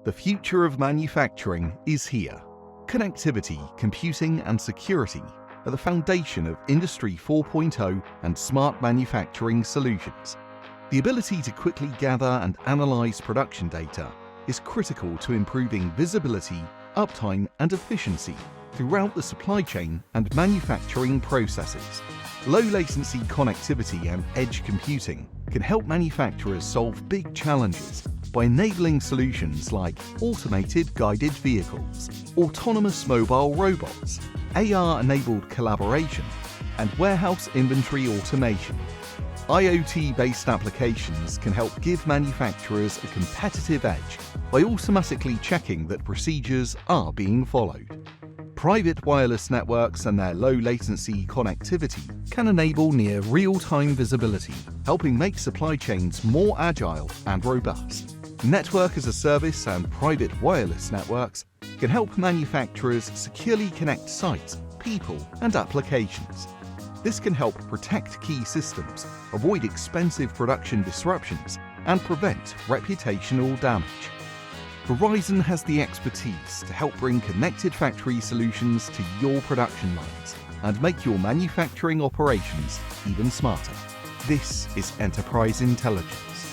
The future of manufacturing is here. Connectivity, computing, and security are the foundation of Industry 4.0 and smart manufacturing solutions. The ability to quickly gather and analyze production data is critical to improving visibility, uptime, and efficiency throughout the supply chain and manufacturing processes. Low-latency connectivity and edge computing can help manufacturers solve big challenges by enabling solutions like automated guided vehicles, autonomous mobile robots, AR-enabled collaboration, and warehouse inventory automation. IoT-based applications can help give manufacturers a competitive edge by automatically checking that procedures are being followed. Private wireless networks and their low-latency connectivity can enable near real-time visibility, helping make supply chains more agile and robust. Network as a service and private wireless networks can help manufacturers securely connect sites, people, and applications. This can help protect key systems, avoid expensive production disruptions, and prevent reputational damage. Verizon has the expertise to help bring connected factory solutions to your production lines and make your manufacturing operations even smarter. This is Enterprise Intelligence.